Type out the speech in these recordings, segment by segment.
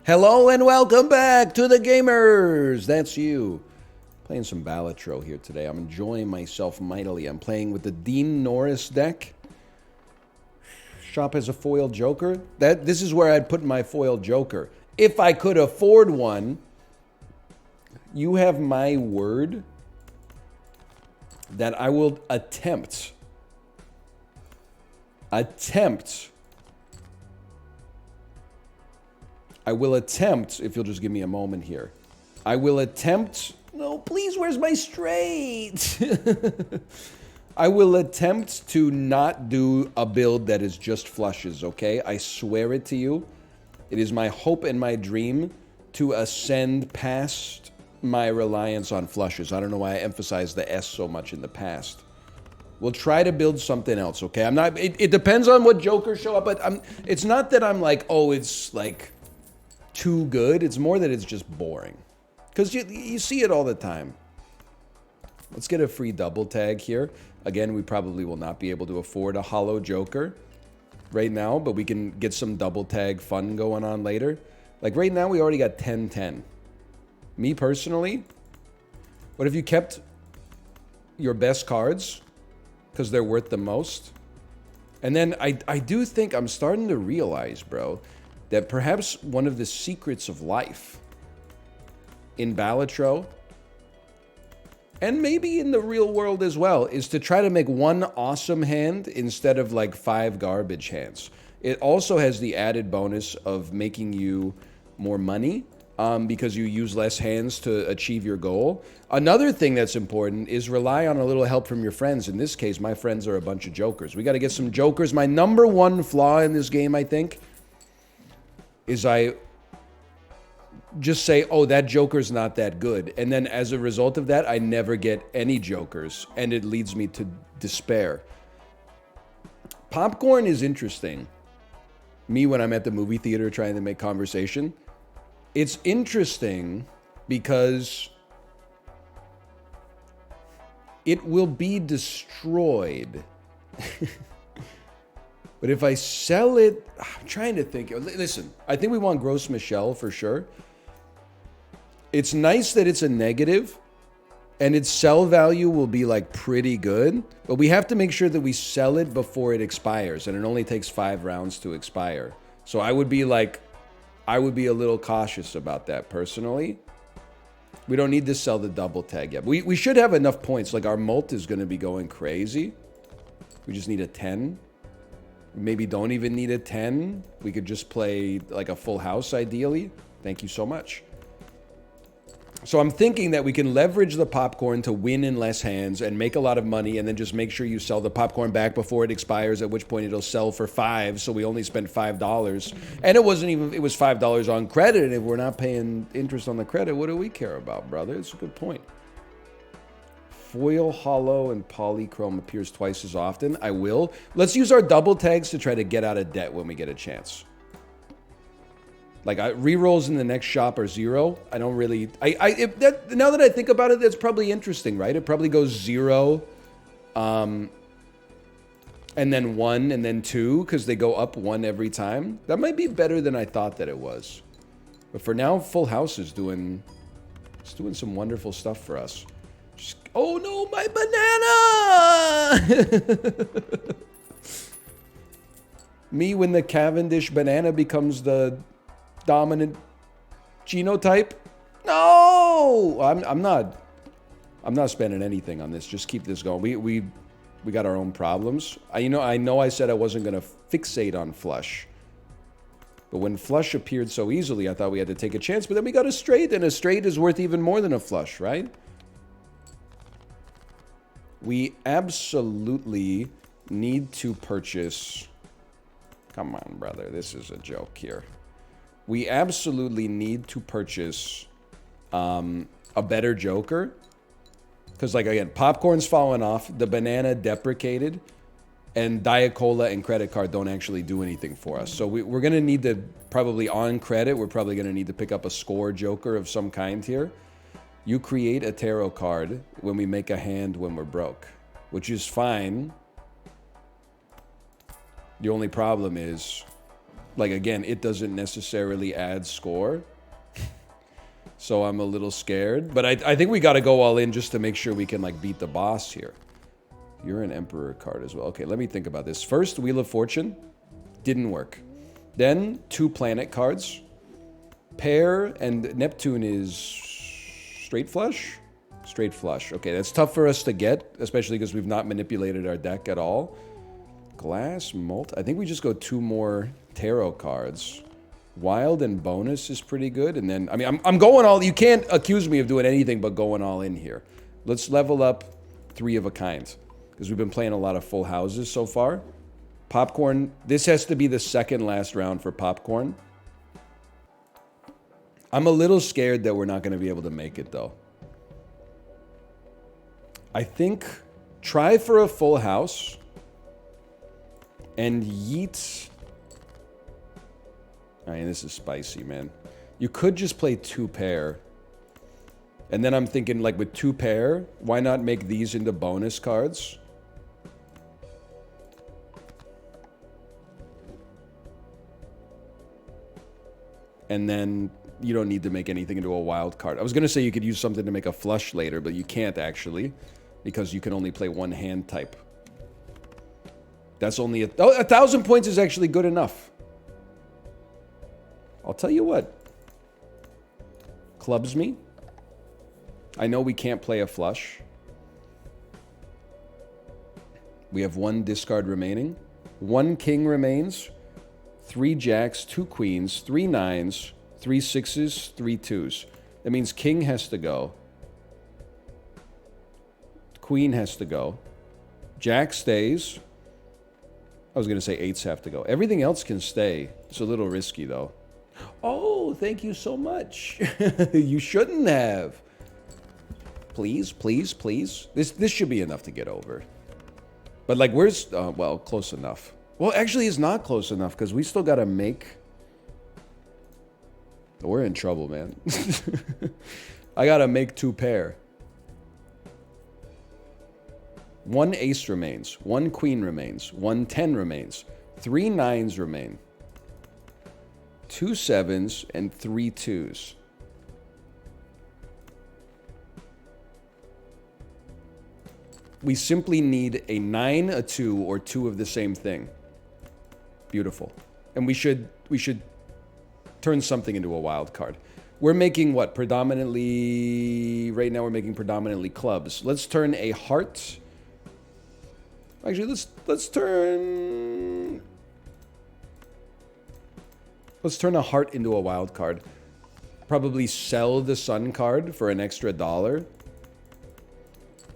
Hello and welcome back to the gamers. That's you. Playing some Balatro here today. I'm enjoying myself mightily. I'm playing with the Dean Norris deck. Shop has a foil joker. This is where I'd put my foil joker. If I could afford one, you have my word that I will attempt. I will attempt, if you'll just give me a moment here. I will attempt... No, please, where's my straight? I will attempt to not do a build that is just flushes, okay? I swear it to you. It is my hope and my dream to ascend past my reliance on flushes. I don't know why I emphasized the S so much in the past. We'll try to build something else, okay? I'm not... It depends on what jokers show up, but it's not that I'm like, oh, it's like... too good. It's more that it's just boring. Because you see it all the time. Let's get a free double tag here. Again, we probably will not be able to afford a hollow joker right now, but we can get some double tag fun going on later. Like right now, we already got 10-10. Me personally, what if you kept your best cards because they're worth the most? And then I do think I'm starting to realize, bro, that perhaps one of the secrets of life in Balatro, and maybe in the real world as well, is to try to make one awesome hand instead of like 5 garbage hands. It also has the added bonus of making you more money because you use less hands to achieve your goal. Another thing that's important is rely on a little help from your friends. In this case, my friends are a bunch of jokers. We got to get some jokers. My number one flaw in this game, I think, is I just say, oh, that joker's not that good. And then as a result of that, I never get any jokers. And it leads me to despair. Popcorn is interesting. Me, when I'm at the movie theater trying to make conversation, it's interesting because it will be destroyed. But if I sell it, I'm trying to think. Listen, I think we want Gross Michelle for sure. It's nice that it's a negative, and its sell value will be like pretty good, but we have to make sure that we sell it before it expires, and it only takes 5 rounds to expire. So I would be a little cautious about that personally. We don't need to sell the double tag yet. We should have enough points. Like our mult is going to be going crazy. We just need a 10. Maybe don't even need a 10. We could just play like a full house ideally. Thank you so much. So I'm thinking that we can leverage the popcorn to win in less hands and make a lot of money, and then just make sure you sell the popcorn back before it expires, at which point it'll sell for 5, so we only spent $5. And it was $5 on credit, and if we're not paying interest on the credit, what do we care about, brother? It's a good point. Foil, hollow, and polychrome appears twice as often. I will. Let's use our double tags to try to get out of debt when we get a chance. Like, rerolls in the next shop are 0. I don't really... now that I think about it, that's probably interesting, right? It probably goes 0, and then 1, and then 2, because they go up 1 every time. That might be better than I thought that it was. But for now, Full House is doing some wonderful stuff for us. Oh no, my banana! Me when the Cavendish banana becomes the dominant genotype? No! I'm not spending anything on this. Just keep this going. We got our own problems. I know I said I wasn't going to fixate on flush. But when flush appeared so easily, I thought we had to take a chance. But then we got a straight, and a straight is worth even more than a flush, right? We absolutely need to purchase... Come on, brother. This is a joke here. We absolutely need to purchase a better joker. Because, like, again, popcorn's falling off. The banana deprecated. And Diet Cola and credit card don't actually do anything for us. So we're going to need to, probably on credit, we're probably going to need to pick up a score joker of some kind here. You create a tarot card when we make a hand when we're broke, which is fine. The only problem is Like, again, it doesn't necessarily add score. So I'm a little scared. But I think we got to go all in just to make sure we can, like, beat the boss here. You're an Emperor card as well. Okay, let me think about this. First, Wheel of Fortune. Didn't work. Then, 2 planet cards. Pair, and Neptune is straight flush? Straight flush. Okay, that's tough for us to get, especially because we've not manipulated our deck at all. Glass, Molt. I think we just go 2 more tarot cards. Wild and bonus is pretty good. And then, I mean, I'm going all... You can't accuse me of doing anything but going all in here. Let's level up 3 of a kind. Because we've been playing a lot of full houses so far. Popcorn. This has to be the second last round for popcorn. I'm a little scared that we're not going to be able to make it, though. I think try for a full house and yeet. I mean, this is spicy, man. You could just play 2 pair. And then I'm thinking, like, with 2 pair, why not make these into bonus cards? And then you don't need to make anything into a wild card. I was going to say you could use something to make a flush later, but you can't actually. Because you can only play 1 hand type. That's only 1,000 points is actually good enough. I'll tell you what. Clubs me. I know we can't play a flush. We have 1 discard remaining. 1 king remains. 3 jacks, 2 queens, 3 nines, 3 sixes, 3 twos. That means king has to go. Queen has to go. Jack stays. I was going to say 8s have to go. Everything else can stay. It's a little risky, though. Oh, thank you so much. You shouldn't have. Please, please, please. This should be enough to get over. But, like, where's... well, close enough. Well, actually, it's not close enough, because we still got to make... We're in trouble, man. I got to make 2 pair. 1 ace remains. 1 queen remains. 1 10 remains. 3 nines remain. 2 7s and 3 2s. We simply need a 9, a 2, or 2 of the same thing. Beautiful. And we should turn something into a wild card. We're making what? Predominantly... Right now we're making predominantly clubs. Let's turn a heart... Actually, let's turn... Let's turn a heart into a wild card. Probably sell the sun card for an extra $1.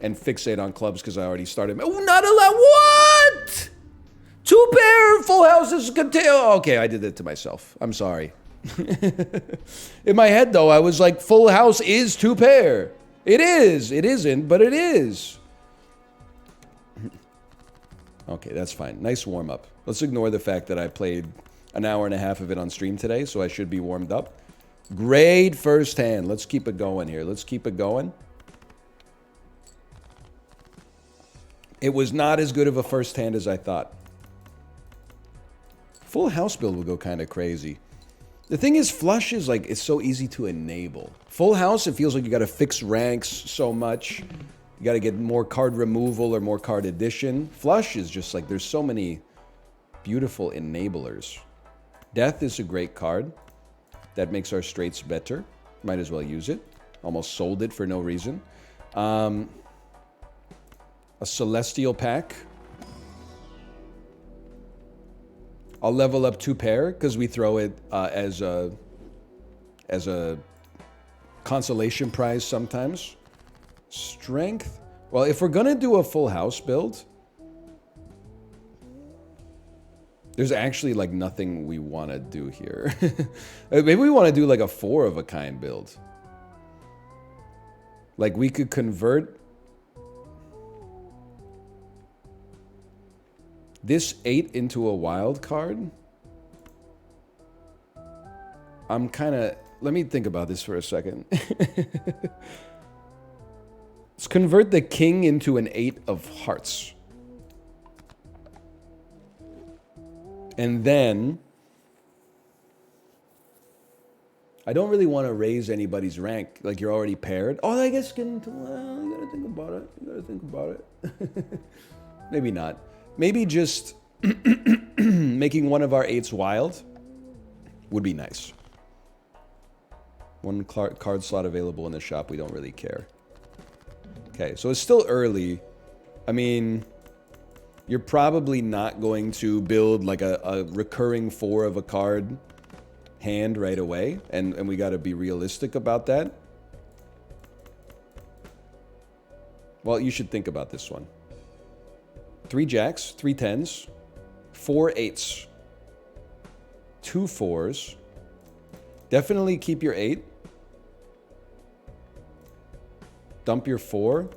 And fixate on clubs because I already started... Oh, not allowed! What? 2 pair full houses... Okay, I did that to myself. I'm sorry. In my head, though, I was like, full house is 2 pair. It is. It isn't, but it is. Okay, that's fine. Nice warm-up. Let's ignore the fact that I played an hour and a half of it on stream today, so I should be warmed up. Great first hand. Let's keep it going here. Let's keep it going. It was not as good of a first hand as I thought. Full house build will go kind of crazy. The thing is, flush is like, it's so easy to enable. Full house, it feels like you got to fix ranks so much. You got to get more card removal or more card addition. Flush is just like, there's so many beautiful enablers. Death is a great card. That makes our straights better. Might as well use it. Almost sold it for no reason. A Celestial Pack. I'll level up 2 pair because we throw it as a consolation prize sometimes. Strength. Well, if we're gonna do a full house build, there's actually like nothing we want to do here. Maybe we want to do like a 4 of a kind build. Like we could convert this 8 into a wild card. I'm kind of... Let me think about this for a second. Let's convert the king into an 8 of hearts. And then I don't really want to raise anybody's rank. Like, you're already paired. Oh, I guess getting to... Well, you gotta think about it. You gotta think about it. Maybe not. Maybe just making one of our 8s wild would be nice. One card slot available in the shop. We don't really care. Okay, so it's still early. I mean, you're probably not going to build like a recurring 4 of a card hand right away. And we got to be realistic about that. Well, you should think about this one. 3 jacks, 3 10s, 4 8s, 2 4s. Definitely keep your 8. Dump your 4.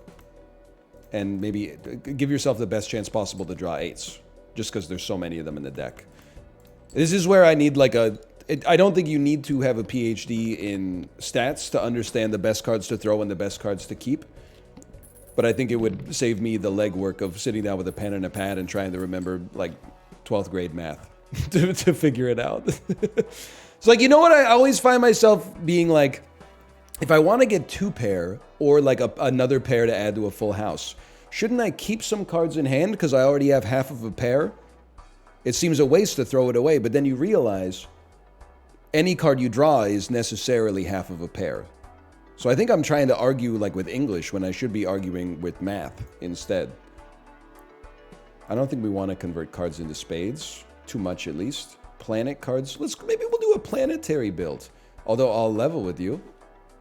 And maybe give yourself the best chance possible to draw 8s. Just because there's so many of them in the deck. This is where I need like a... I don't think you need to have a PhD in stats to understand the best cards to throw and the best cards to keep. But I think it would save me the legwork of sitting down with a pen and a pad and trying to remember like 12th grade math to figure it out. It's like, you know what? I always find myself being like, if I want to get 2 pair or like another pair to add to a full house, shouldn't I keep some cards in hand because I already have half of a pair? It seems a waste to throw it away, but then you realize any card you draw is necessarily half of a pair. So I think I'm trying to argue like with English when I should be arguing with math instead. I don't think we want to convert cards into spades. Too much at least. Planet cards. Maybe we'll do a planetary build. Although I'll level with you.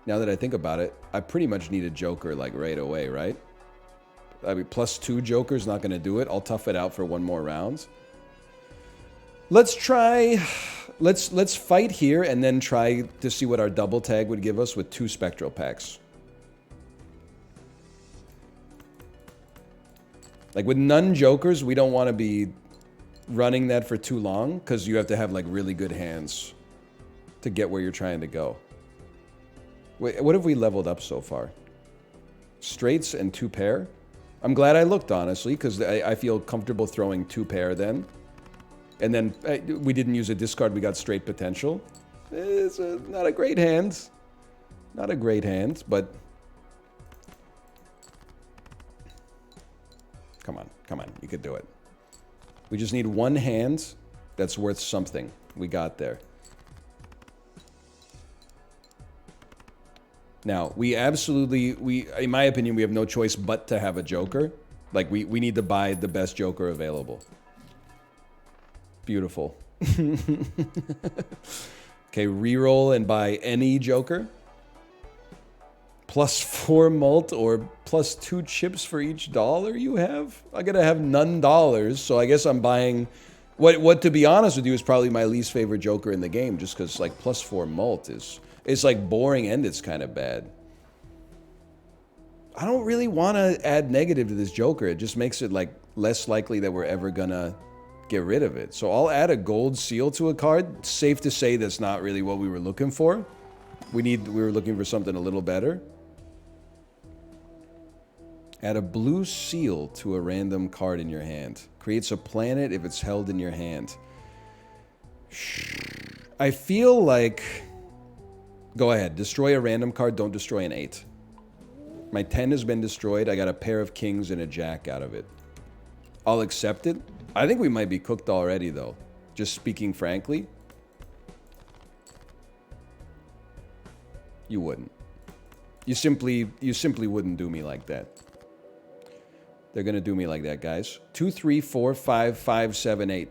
Now that I think about it, I pretty much need a joker like right away, right? I mean, +2 joker's not going to do it. I'll tough it out for 1 more round. Let's try... Let's fight here and then try to see what our double tag would give us with 2 spectral packs. Like with none jokers, we don't want to be running that for too long because you have to have like really good hands to get where you're trying to go. Wait, what have we leveled up so far? Straights and 2 pair? I'm glad I looked, honestly, because I feel comfortable throwing 2 pair then. And then we didn't use a discard, we got straight potential. It's not a great hand. Not a great hand, but... Come on, you could do it. We just need 1 hand that's worth something. We got there. Now, we absolutely, in my opinion, we have no choice but to have a joker. Like, we need to buy the best joker available. Beautiful. Okay, reroll and buy any joker. +4 mult or +2 chips for each dollar you have? I gotta have none dollars, so I guess I'm buying... What to be honest with you, is probably my least favorite joker in the game, just because, like, +4 mult is... It's, like, boring and it's kind of bad. I don't really want to add negative to this joker. It just makes it, like, less likely that we're ever gonna get rid of it. So I'll add a gold seal to a card. Safe to say that's not really what we were looking for. We were looking for something a little better. Add a blue seal to a random card in your hand. Creates a planet if it's held in your hand. I feel like... Go ahead. Destroy a random card. Don't destroy an 8. My 10 has been destroyed. I got a pair of kings and a jack out of it. I'll accept it. I think we might be cooked already, though. Just speaking frankly. You wouldn't. You simply wouldn't do me like that. They're gonna do me like that, guys. 2, 3, 4, 5, 5, 7, 8.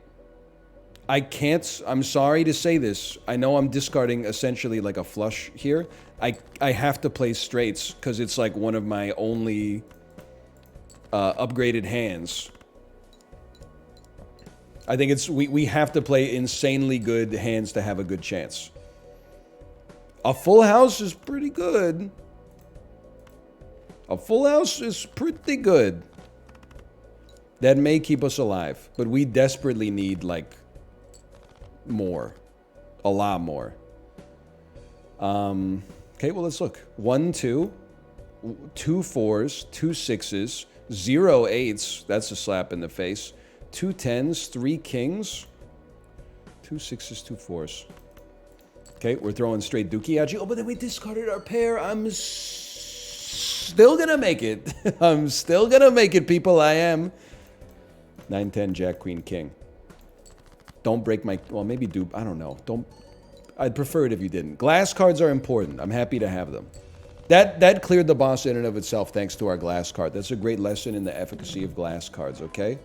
I can't... I'm sorry to say this. I know I'm discarding essentially like a flush here. I have to play straights because it's like one of my only upgraded hands. I think it's... We have to play insanely good hands to have a good chance. A full house is pretty good. A full house is pretty good. That may keep us alive, but we desperately need, like, more. A lot more. Okay, well, let's look. 1, 2. 2 4s. 2 6s. 0 8s. That's a slap in the face. 2 10s. 3 kings. 2 6s. 2 4s. Okay, we're throwing straight dookie at you. Oh, but then we discarded our pair. I'm still gonna make it. I'm still gonna make it, people. I am. 9, 10, Jack, Queen, King. Don't break my... Well, maybe do... I don't know. Don't... I'd prefer it if you didn't. Glass cards are important. I'm happy to have them. That cleared the boss in and of itself thanks to our glass card. That's a great lesson in the efficacy of glass cards, okay?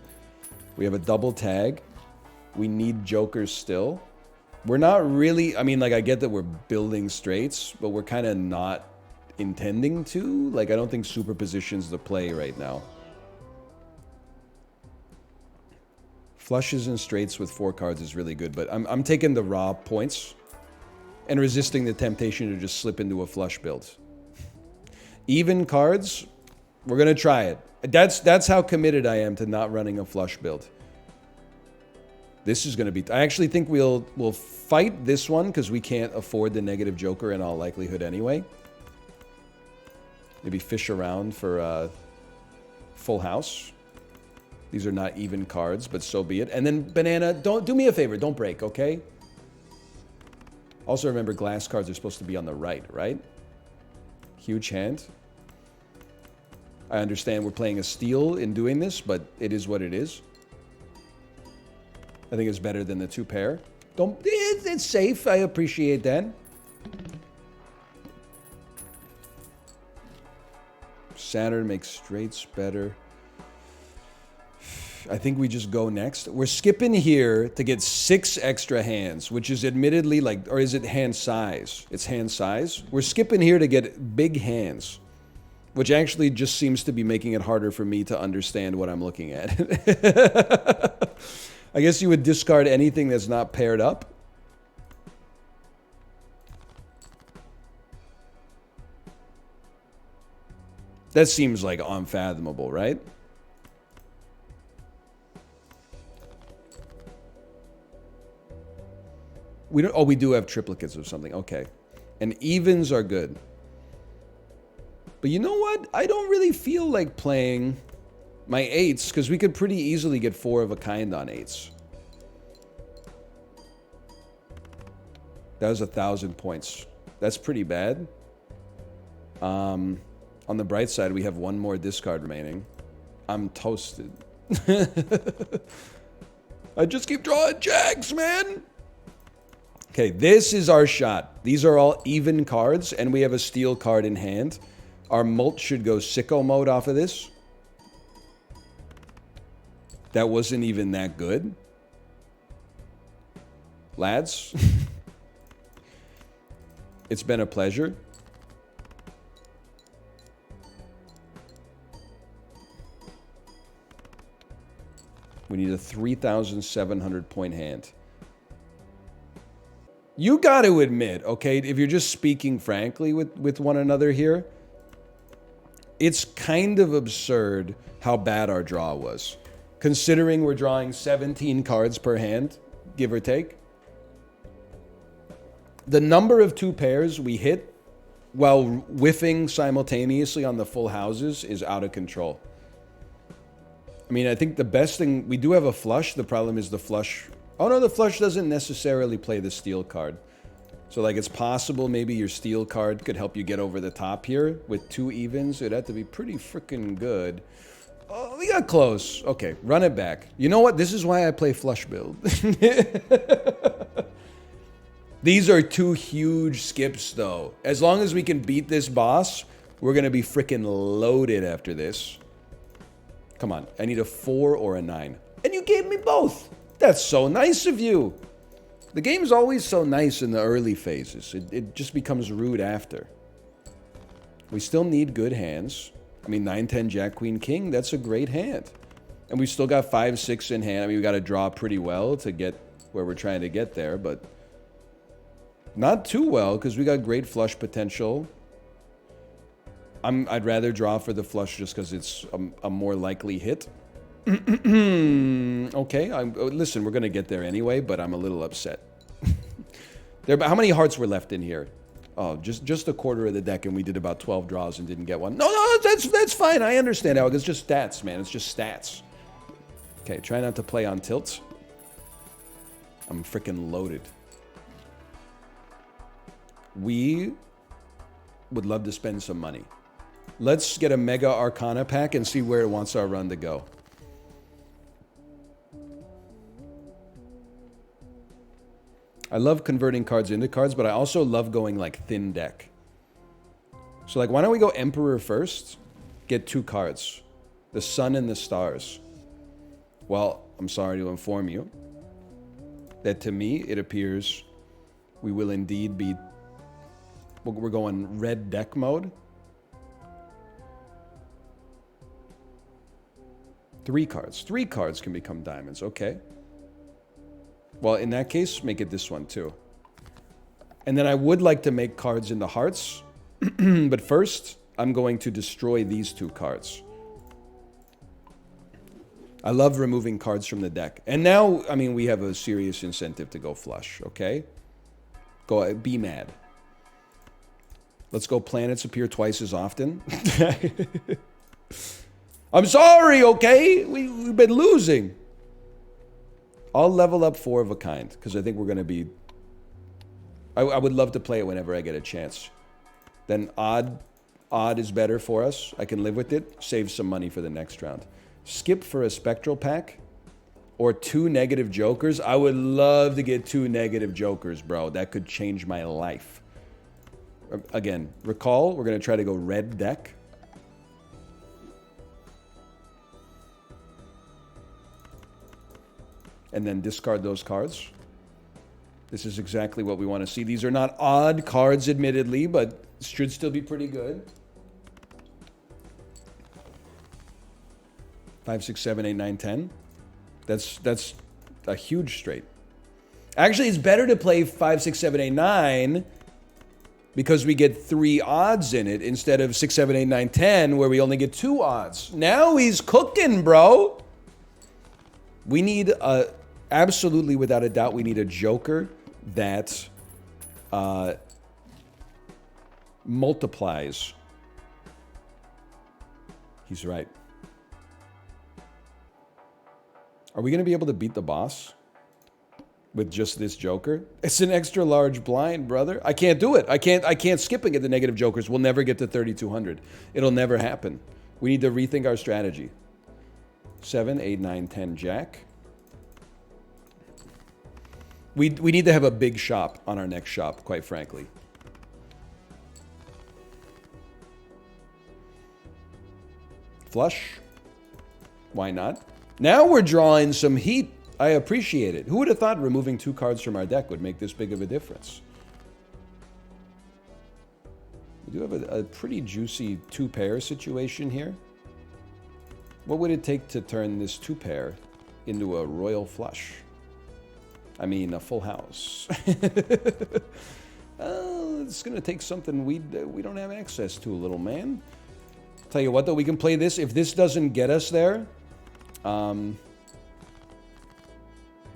We have a double tag. We need jokers still. We're not really... I mean, like, I get that we're building straights, but we're kind of not intending to. Like, I don't think superposition's the play right now. Flushes and straights with 4 cards is really good, but I'm taking the raw points and resisting the temptation to just slip into a flush build. Even cards, we're going to try it. That's how committed I am to not running a flush build. This is going to be... I actually think we'll fight this one because we can't afford the negative joker in all likelihood anyway. Maybe fish around for full house. These are not even cards, but so be it. And then banana, don't do me a favor. Don't break, okay? Also remember, glass cards are supposed to be on the right, right? Huge hand. I understand we're playing a steal in doing this, but it is what it is. I think it's better than the 2 pair. It's safe. I appreciate that. Saturn makes straights better. I think we just go next. We're skipping here to get 6 extra hands, which is admittedly like, or is it hand size? It's hand size. We're skipping here to get big hands, which actually just seems to be making it harder for me to understand what I'm looking at. I guess you would discard anything that's not paired up. That seems like unfathomable, right? We don't. Oh, we do have triplicates of something. Okay, and evens are good. But you know what? I don't really feel like playing my 8s because we could pretty easily get 4 of a kind on 8s. That was 1,000 points. That's pretty bad. On the bright side, we have 1 more discard remaining. I'm toasted. I just keep drawing jacks, man. Okay, this is our shot. These are all even cards, and we have a steel card in hand. Our mult should go sicko mode off of this. That wasn't even that good. Lads, it's been a pleasure. We need a 3,700 point hand. You got to admit, okay, if you're just speaking frankly with one another here, it's kind of absurd how bad our draw was. Considering we're drawing 17 cards per hand, give or take. The number of 2 pairs we hit while whiffing simultaneously on the full houses is out of control. I mean, I think the best thing... We do have a flush. The problem is the flush... Oh, no, the flush doesn't necessarily play the steel card. So, like, it's possible maybe your steel card could help you get over the top here. With 2 evens, it'd have to be pretty freaking good. Oh, we got close. Okay, run it back. You know what? This is why I play flush build. These are 2 huge skips, though. As long as we can beat this boss, we're going to be freaking loaded after this. Come on. I need a 4 or a 9. And you gave me both. That's so nice of you. The game's always so nice in the early phases. It just becomes rude after. We still need good hands. I mean, 9, 10, Jack, Queen, King, that's a great hand. And we've still got 5, 6 in hand. I mean, we got to draw pretty well to get where we're trying to get there, but not too well because we got great flush potential. I'd rather draw for the flush just because it's a more likely hit. Okay, listen, we're going to get there anyway, but I'm a little upset. How many hearts were left in here? Oh, just a quarter of the deck, and we did about 12 draws and didn't get one. No, that's fine. I understand, Alec. It's just stats, man. It's just stats. Okay, try not to play on tilt. I'm freaking loaded. we would love to spend some money. Let's get a Mega Arcana pack and see where it wants our run to go. I love converting cards into cards, but I also love going like thin deck. So like, why don't we go Emperor first? Get 2 cards. The Sun and the Stars. Well, I'm sorry to inform you that to me, it appears we will indeed be... We're going red deck mode. 3 cards. 3 cards can become diamonds. Okay. Well, in that case, make it this one too. And then I would like to make cards into hearts. But first, I'm going to destroy these 2 cards. I love removing cards from the deck. And now, I mean, we have a serious incentive to go flush, okay? Go, be mad. Let's go planets appear twice as often. I'm sorry, okay? We've been losing. I'll level up 4 of a kind, because I think we're going to be... I would love to play it whenever I get a chance. Then odd is better for us. I can live with it. Save some money for the next round. Skip for a spectral pack. Or 2 negative jokers. I would love to get 2 negative jokers, bro. That could change my life. Again, recall, we're going to try to go red deck. And then discard those cards. This is exactly what we want to see. These are not odd cards, admittedly, but should still be pretty good. 5, 6, 7, 8, 9, 10. That's a huge straight. Actually, it's better to play 5, 6, 7, 8, 9 because we get 3 odds in it instead of 6, 7, 8, 9, 10 where we only get 2 odds. Now he's cooking, bro. We need a... Absolutely, without a doubt, we need a joker that multiplies. He's right. Are we going to be able to beat the boss with just this joker? It's an extra large blind, brother. I can't do it. I can't skip and get the negative jokers. We'll never get to 3,200. It'll never happen. We need to rethink our strategy. 7, 8, 9, 10, jack. We need to have a big shop on our next shop, quite frankly. Flush. Why not? Now we're drawing some heat. I appreciate it. Who would have thought removing 2 cards from our deck would make this big of a difference? We do have a pretty juicy 2-pair situation here. What would it take to turn this 2-pair into a royal flush? I mean, a full house. It's going to take something we don't have access to, little man. Tell you what, though, we can play this. If this doesn't get us there, we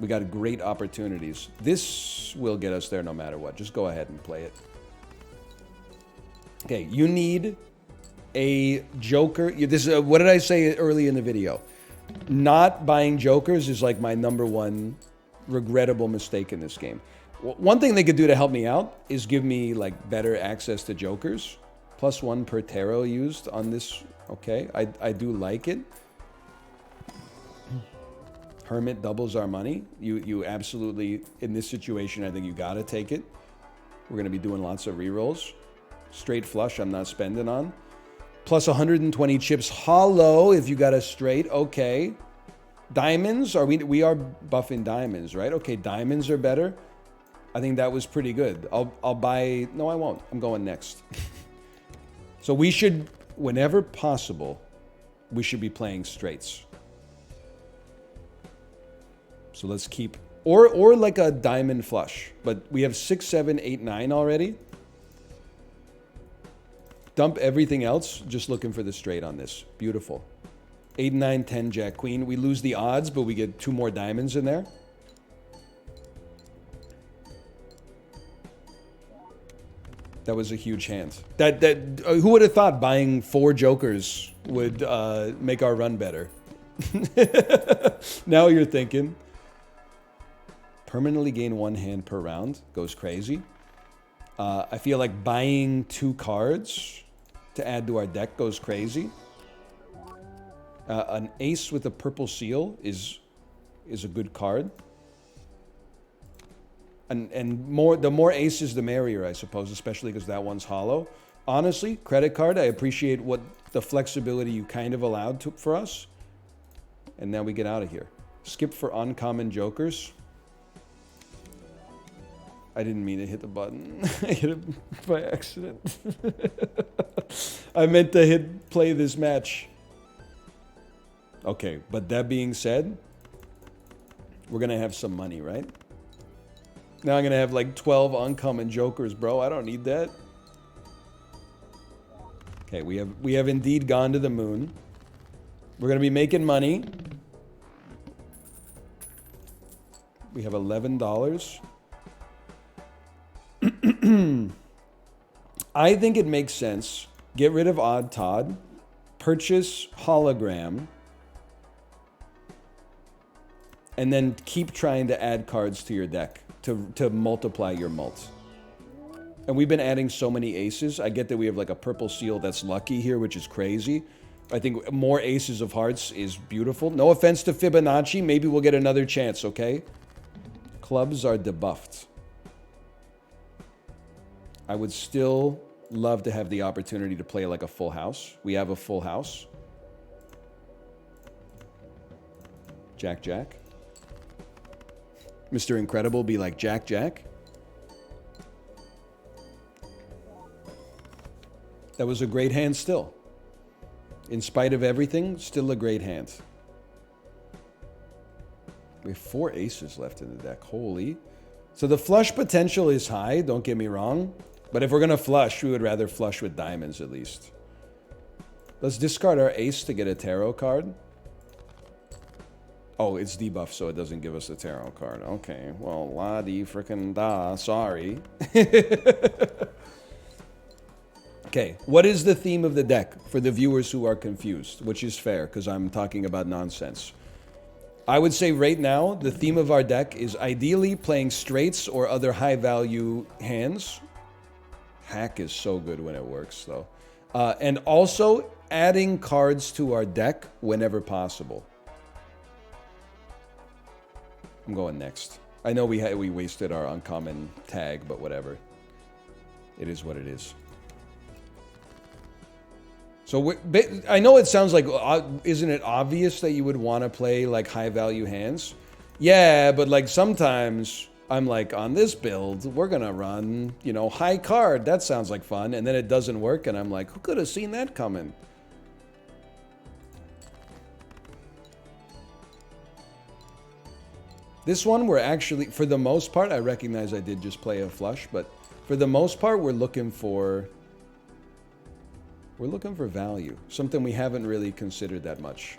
got great opportunities. This will get us there no matter what. Just go ahead and play it. Okay, you need a joker. This is, what did I say early in the video? Not buying jokers is like my #1 regrettable mistake in this game. One thing they could do to help me out is give me like better access to jokers. +1 per tarot used on this. Okay, I do like it. Hermit doubles our money. You absolutely, in this situation, I think you gotta take it. We're gonna be doing lots of rerolls. Straight flush, I'm not spending on. Plus 120 chips hollow if you got a straight. Okay. Diamonds, we are buffing diamonds, right? Okay, diamonds are better. I think that was pretty good. I'll buy, no I won't. I'm going next. So we should, whenever possible, we should be playing straights. So let's keep, or like a diamond flush. But we have 6, 7, 8, 9 already. Dump everything else, just looking for the straight on this. Beautiful. 8, 9, 10, jack, queen. We lose the odds, but we get 2 more diamonds in there. That was a huge hand. Who would have thought buying 4 jokers would make our run better? Now you're thinking. Permanently gain 1 hand per round. Goes crazy. I feel like buying 2 cards to add to our deck goes crazy. An ace with a purple seal is a good card. And the more aces, the merrier, I suppose, especially because that one's hollow. Honestly, credit card, I appreciate what the flexibility you kind of allowed for us. And now we get out of here. Skip for uncommon jokers. I didn't mean to hit the button. I hit it by accident. I meant to hit play this match. Okay, but that being said, we're going to have some money, right? Now I'm going to have like 12 uncommon jokers, bro. I don't need that. Okay, we have indeed gone to the moon. We're going to be making money. We have $11. I think it makes sense. Get rid of Odd Todd. Purchase Hologram. And then keep trying to add cards to your deck to multiply your mults. And we've been adding so many aces. I get that we have like a purple seal that's lucky here, which is crazy. I think more aces of hearts is beautiful. No offense to Fibonacci. Maybe we'll get another chance, okay? Clubs are debuffed. I would still love to have the opportunity to play like a full house. We have a full house. Jack, Jack. Mr. Incredible be like, Jack, Jack. That was a great hand still. In spite of everything, still a great hand. We have 4 aces left in the deck. Holy. So the flush potential is high, don't get me wrong. But if we're going to flush, we would rather flush with diamonds at least. Let's discard our ace to get a tarot card. Oh, it's debuffed, so it doesn't give us a tarot card. Okay, well, la-di-frickin-da, sorry. Okay, what is the theme of the deck for the viewers who are confused? Which is fair, because I'm talking about nonsense. I would say right now, the theme of our deck is ideally playing straights or other high-value hands. Hack is so good when it works, though. And also adding cards to our deck whenever possible. I'm going next. I know we wasted our uncommon tag, but whatever. It is what it is. So I know it sounds like, isn't it obvious that you would want to play like high value hands? Yeah, but like sometimes I'm like, on this build, we're going to run, you know, high card. That sounds like fun. And then it doesn't work. And I'm like, who could have seen that coming? This one, we're actually, for the most part, I recognize I did just play a flush, but for the most part, we're looking for value. Something we haven't really considered that much.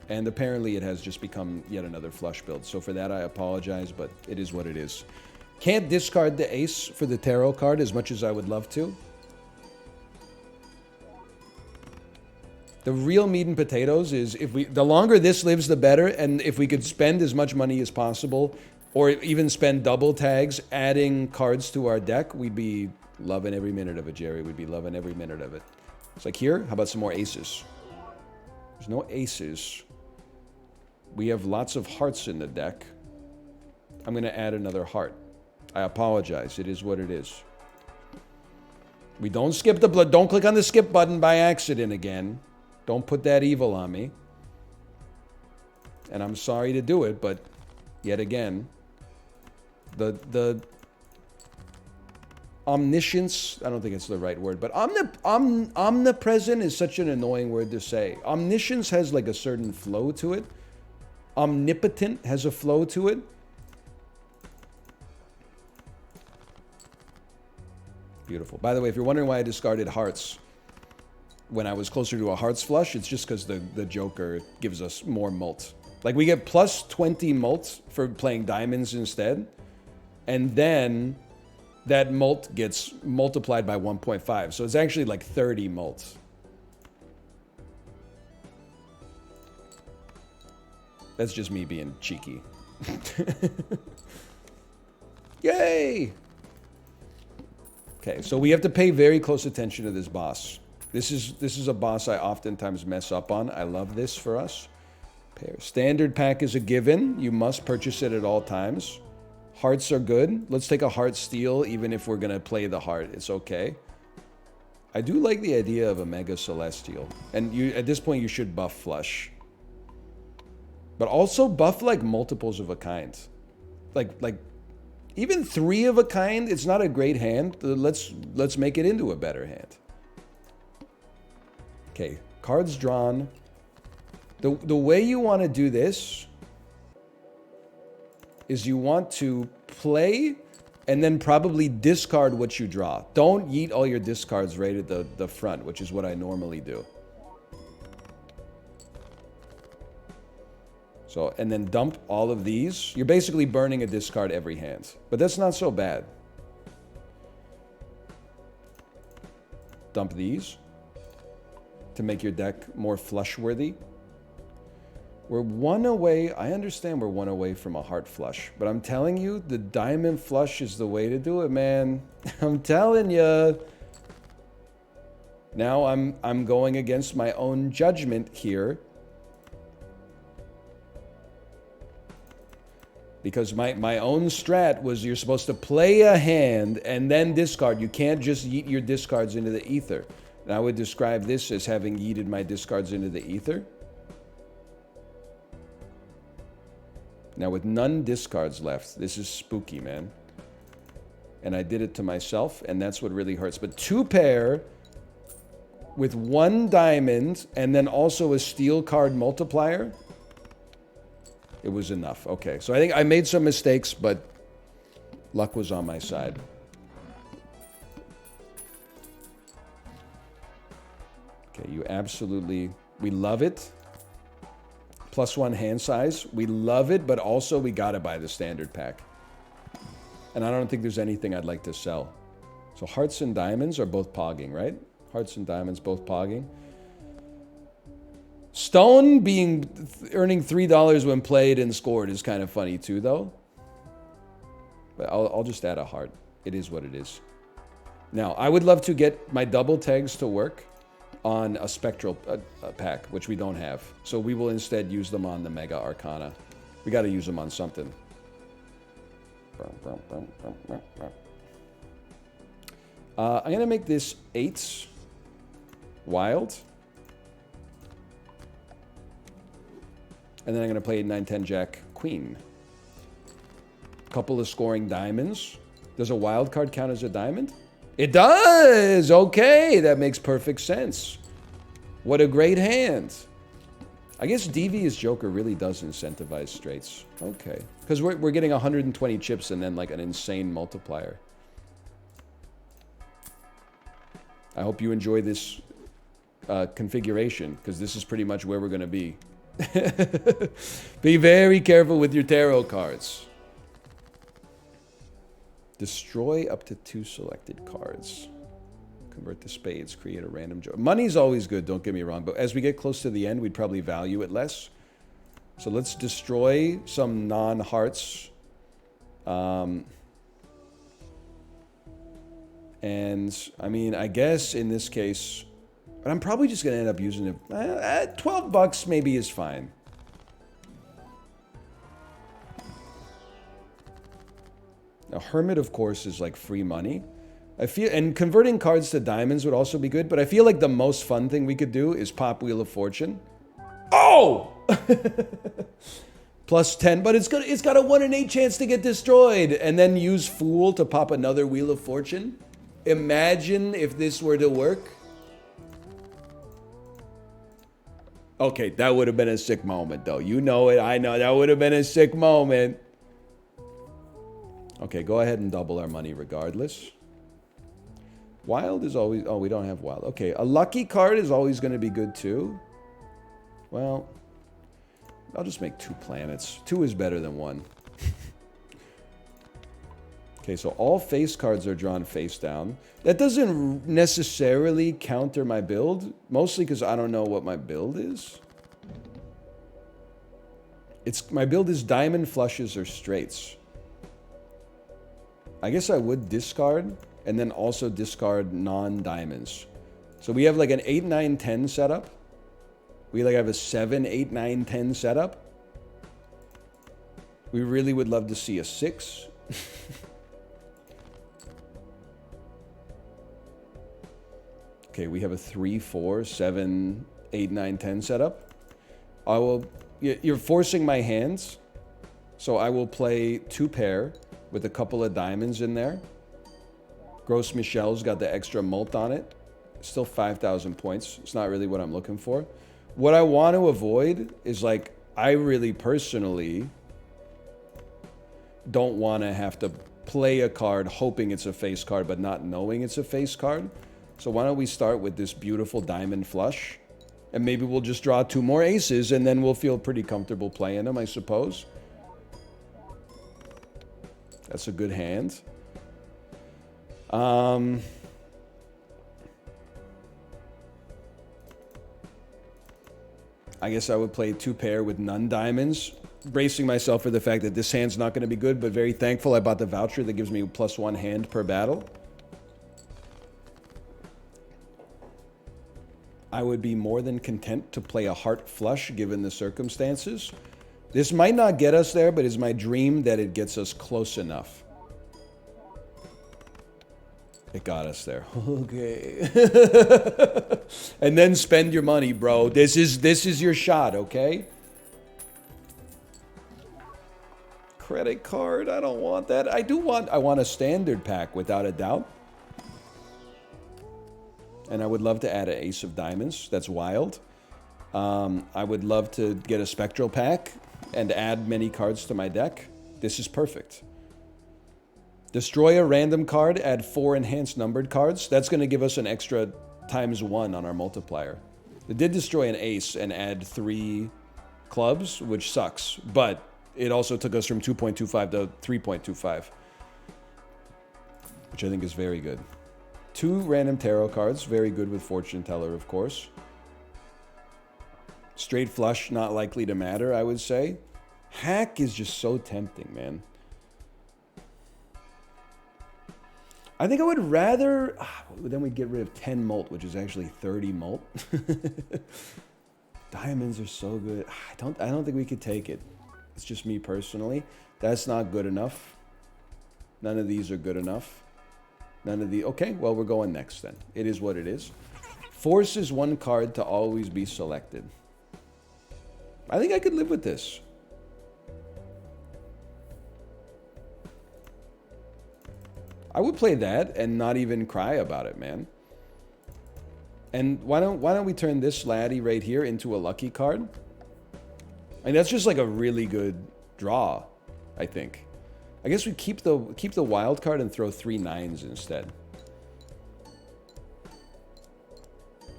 And apparently it has just become yet another flush build. So for that, I apologize, but it is what it is. Can't discard the ace for the tarot card as much as I would love to. The real meat and potatoes is the longer this lives, the better. And if we could spend as much money as possible, or even spend double tags adding cards to our deck, we'd be loving every minute of it, Jerry. We'd be loving every minute of it. It's like here, how about some more aces? There's no aces. We have lots of hearts in the deck. I'm going to add another heart. I apologize. It is what it is. We don't skip the blood. Don't click on the skip button by accident again. Don't put that evil on me. And I'm sorry to do it, but yet again, the omniscience, I don't think it's the right word, but omnipresent is such an annoying word to say. Omniscience has like a certain flow to it. Omnipotent has a flow to it. Beautiful. By the way, if you're wondering why I discarded hearts when I was closer to a hearts flush, it's just because the Joker gives us more mult. Like we get plus 20 mult for playing diamonds instead. And then that mult gets multiplied by 1.5. So it's actually like 30 mult. That's just me being cheeky. Yay! Okay, so we have to pay very close attention to this boss. This is a boss I oftentimes mess up on. I love this for us. Standard pack is a given. You must purchase it at all times. Hearts are good. Let's take a heart steal, even if we're going to play the heart. It's okay. I do like the idea of a Mega Celestial. And you, at this point, you should buff Flush. But also buff, like, multiples of a kind. Like even 3 of a kind, it's not a great hand. Let's make it into a better hand. Okay, cards drawn. The way you want to do this is you want to play and then probably discard what you draw. Don't yeet all your discards right at the front, which is what I normally do. So, and then dump all of these. You're basically burning a discard every hand. But that's not so bad. Dump these to make your deck more flush-worthy. We're 1 away. I understand we're 1 away from a heart flush. But I'm telling you, the diamond flush is the way to do it, man. I'm telling you. Now I'm going against my own judgment here. Because my own strat was you're supposed to play a hand and then discard. You can't just yeet your discards into the ether. And I would describe this as having yeeted my discards into the ether. Now with none discards left, this is spooky, man. And I did it to myself, and that's what really hurts. But 2 pair with 1 diamond and then also a steel card multiplier. It was enough. Okay, so I think I made some mistakes, but luck was on my side. Okay, you absolutely... We love it. +1 hand size. We love it, but also we gotta buy the standard pack. And I don't think there's anything I'd like to sell. So hearts and diamonds are both pogging, right? Hearts and diamonds both pogging. Stone earning $3 when played and scored is kind of funny too, though. But I'll just add a heart. It is what it is. Now, I would love to get my double tags to work on a spectral pack, which we don't have. So we will instead use them on the Mega Arcana. We got to use them on something. I'm going to make this 8 wild. And then I'm going to play 9-10 Jack Queen. Couple of scoring diamonds. Does a wild card count as a diamond? It does! Okay, that makes perfect sense. What a great hand. I guess Devious Joker really does incentivize straights. Okay. Because we're getting 120 chips and then like an insane multiplier. I hope you enjoy this configuration, because this is pretty much where we're going to be. Be very careful with your tarot cards. Destroy up to 2 selected cards. Convert the spades. Create a random joke. Money's always good, don't get me wrong. But as we get close to the end, we'd probably value it less. So let's destroy some non-hearts. And, I mean, I guess in this case... But I'm probably just going to end up using it. 12 bucks maybe is fine. Now, Hermit, of course, is like free money. I feel, and converting cards to diamonds would also be good, but I feel like the most fun thing we could do is pop Wheel of Fortune. Oh! +10, but it's got a 1 in 8 chance to get destroyed, and then use Fool to pop another Wheel of Fortune. Imagine if this were to work. Okay, that would have been a sick moment, though. You know it, I know. That would have been a sick moment. Okay, go ahead and double our money regardless. Wild is always... Oh, we don't have wild. Okay, a lucky card is always going to be good, too. Well, I'll just make 2 planets. 2 is better than 1. Okay, so all face cards are drawn face down. That doesn't necessarily counter my build, mostly because I don't know what my build is. My build is diamond flushes or straights. I guess I would discard and then also discard non-diamonds. So we have like an 8, 9, 10 setup. We like have a 7, 8, 9, 10 setup. We really would love to see a 6. Okay, we have a 3, 4, 7, 8, 9, 10 setup. You're forcing my hands. So I will play 2 pair with a couple of diamonds in there. Gross Michelle's got the extra mult on it. Still 5,000 points. It's not really what I'm looking for. What I want to avoid is like, I really personally don't want to have to play a card hoping it's a face card but not knowing it's a face card. So why don't we start with this beautiful diamond flush, and maybe we'll just draw 2 more aces and then we'll feel pretty comfortable playing them, I suppose. That's a good hand. I guess I would play 2 pair with none diamonds, bracing myself for the fact that this hand's not going to be good, but very thankful I bought the voucher that gives me +1 hand per battle. I would be more than content to play a heart flush given the circumstances. This might not get us there, but it's my dream that it gets us close enough. It got us there. Okay. And then spend your money, bro. This is your shot, okay? Credit card, I don't want that. I want a standard pack without a doubt. And I would love to add an ace of diamonds. That's wild. I would love to get a spectral pack and add many cards to my deck. This is perfect. Destroy a random card, add 4 enhanced numbered cards. That's going to give us an extra ×1 on our multiplier. It did destroy an ace and add 3 clubs, which sucks. But it also took us from 2.25 to 3.25, which I think is very good. 2 random tarot cards, very good with Fortune Teller, of course. Straight flush, not likely to matter, I would say. Hack is just so tempting, man. I think I would rather... then we'd get rid of 10 mult, which is actually 30 mult. Diamonds are so good. I don't think we could take it. It's just me personally. That's not good enough. None of these are good enough. None of the... Okay, well, we're going next then. It is what it is. Forces 1 card to always be selected. I think I could live with this. I would play that and not even cry about it, man. And why don't we turn this laddie right here into a lucky card? I mean, that's just like a really good draw, I think. I guess we keep the wild card and throw 3 9s instead.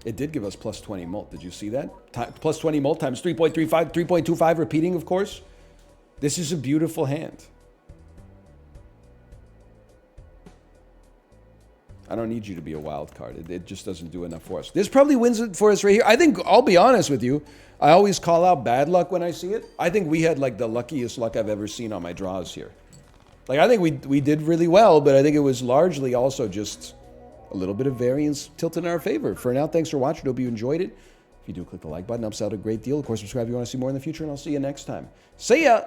It did give us +20 mult. Did you see that? +20 mult times 3.35, 3.25 repeating, of course. This is a beautiful hand. I don't need you to be a wild card. It just doesn't do enough for us. This probably wins it for us right here. I think, I'll be honest with you, I always call out bad luck when I see it. I think we had like the luckiest luck I've ever seen on my draws here. Like, I think we did really well, but I think it was largely also just a little bit of variance tilted in our favor. For now, thanks for watching. Hope you enjoyed it. If you do, click the like button. Helps out a great deal. Of course, subscribe if you want to see more in the future, and I'll see you next time. See ya!